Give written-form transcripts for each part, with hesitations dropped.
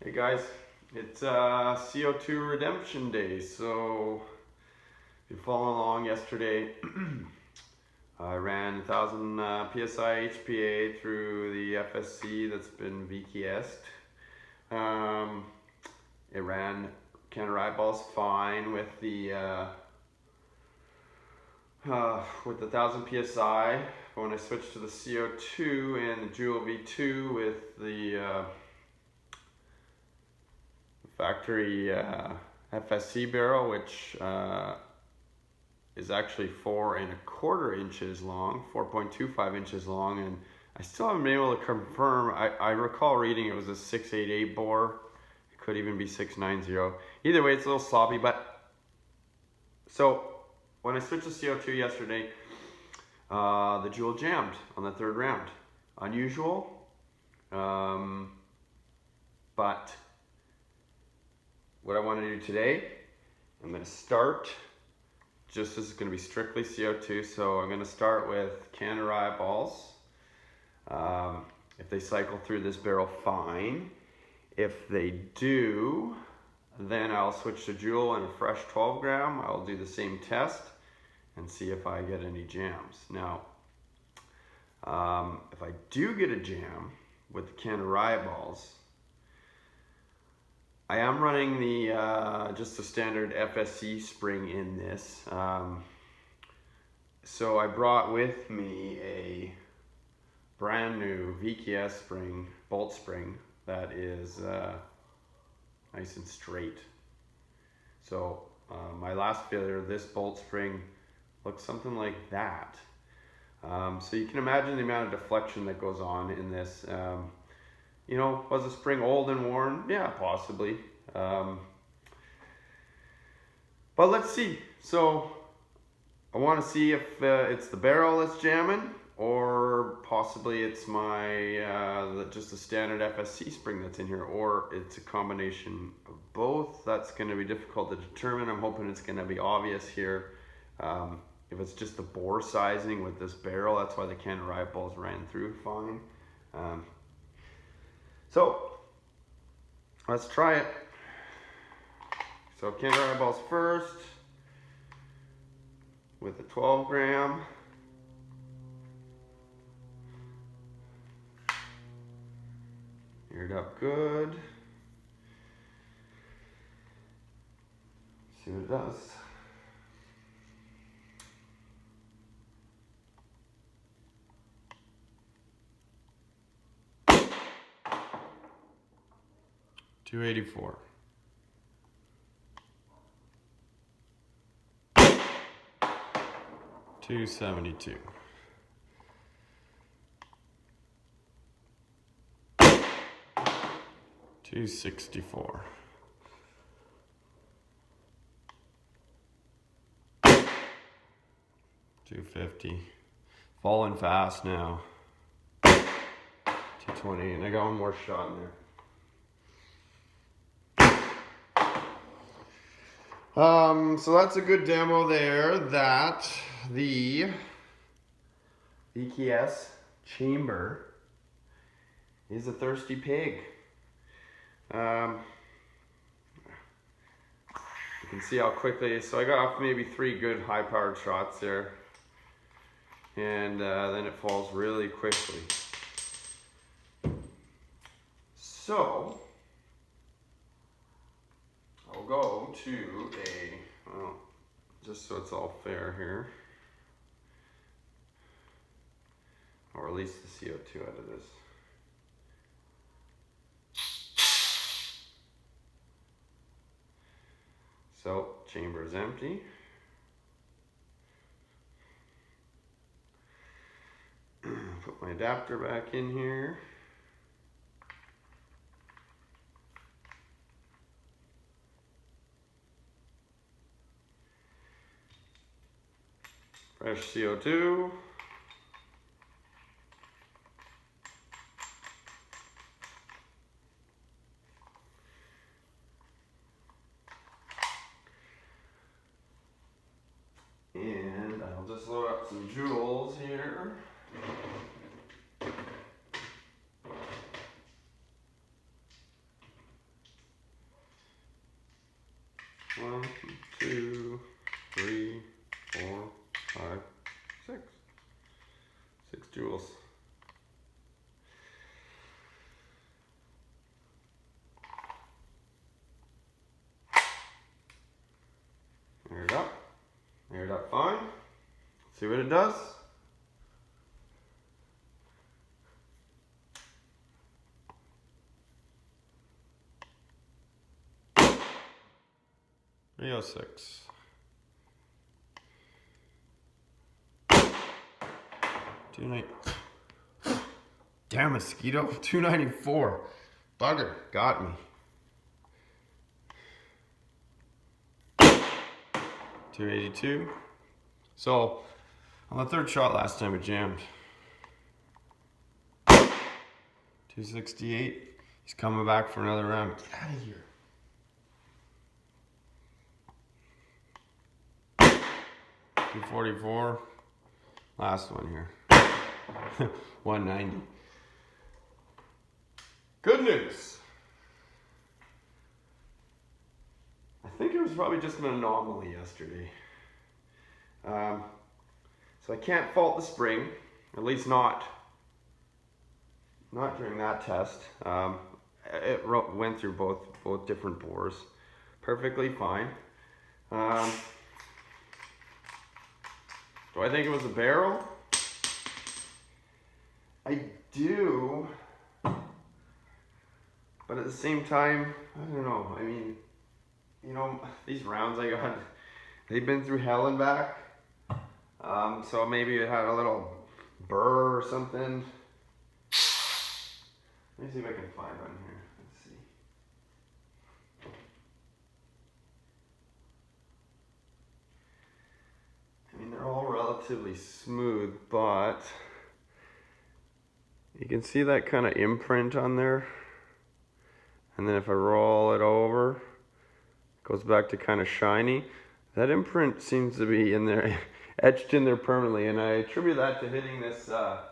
Hey guys, it's CO2 redemption day, so if you're following along yesterday, I ran 1000 PSI HPA through the FSC that's been Vkssk. It ran Canada Riotballs fine with the 1000 PSI. But when I switched to the CO2 and the Julv2 with the factory FSC barrel, which is actually 4¼ inches long, 4.25 inches long, and I still haven't been able to confirm. I recall reading it was a 688 bore. It could even be 690. Either way, it's a little sloppy. But so when I switched to CO2 yesterday, the Joule jammed on the third round. Unusual, but what I want to do today, I'm going to start, just this is going to be strictly CO2, so I'm going to start with Canada Riotballs. If they cycle through this barrel, fine. If they do, then I'll switch to Joule and a fresh 12 gram. I'll do the same test and see if I get any jams. Now, if I do get a jam with the Canada Riotballs, I am running the just the standard FSC spring in this. So I brought with me a brand new Vkssk spring, bolt spring, that is nice and straight. So my last failure, this bolt spring looks something like that. So you can imagine the amount of deflection that goes on in this. You know, was the spring old and worn? Yeah, possibly. But let's see. So I want to see if it's the barrel that's jamming, or possibly it's my just a standard FSC spring that's in here, or it's a combination of both. That's going to be difficult to determine. I'm hoping it's going to be obvious here. If it's just the bore sizing with this barrel, that's why the Canada Riotballs ran through fine. So let's try it. So Canada Riotballs first with a 12 gram. Geared up good. See what it does. .284. .272. .264. .250. Falling fast now. .220, and I got one more shot in there. So that's a good demo there that the Vkssk chamber is a thirsty pig. You can see how quickly, so I got off maybe 3 good high powered shots there, and then it falls really quickly. So I'll go to well, just so it's all fair here, or at least the CO2 out of this. So chamber is empty. Put my adapter back in here. Fresh CO2. And I'll just load up some joules here. Aired up fine. See what it does. .306. Damn mosquito. 294. Bugger. Got me. 282. So on the third shot last time it jammed. 268. He's coming back for another round. Get out of here. 244. Last one here. 190. Good news. I think it was probably just an anomaly yesterday. So I can't fault the spring, at least not during that test. It went through both different bores perfectly fine. Do I think it was a barrel? I do, but at the same time, I don't know. I mean, you know, these rounds I got, they've been through hell and back. So maybe it had a little burr or something. Let me see if I can find one here. Let's see. I mean, they're all relatively smooth, but you can see that kind of imprint on there. And then if I roll it over, it goes back to kind of shiny. That imprint seems to be in there, etched in there permanently, and I attribute that to hitting this our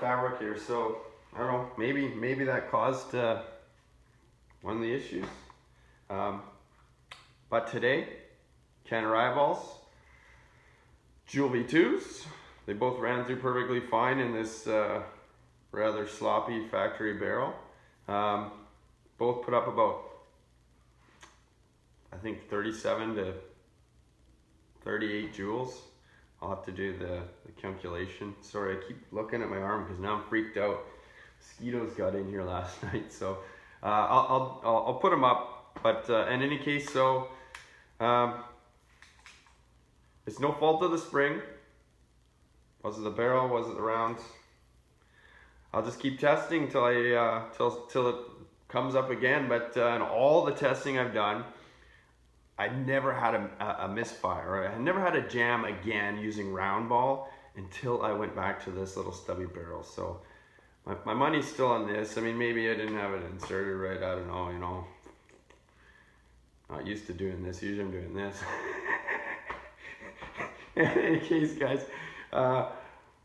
fabric here. So I don't know, maybe that caused one of the issues. But today, Canada Riotballs Julv2s, they both ran through perfectly fine in this rather sloppy factory barrel. Both put up about, I think, 37 to 38 joules. I'll have to do the calculation. Sorry, I keep looking at my arm because now I'm freaked out. Mosquitoes got in here last night, so I'll put them up. But in any case, so it's no fault of the spring. Was it the barrel? Was it the rounds? I'll just keep testing till till it comes up again. But in all the testing I've done, I never had a misfire. I never had a jam again using round ball until I went back to this little stubby barrel. So my money's still on this. I mean, maybe I didn't have it inserted right. I don't know, you know. Not used to doing this. Usually I'm doing this. In any case, guys,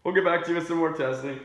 we'll get back to you with some more testing.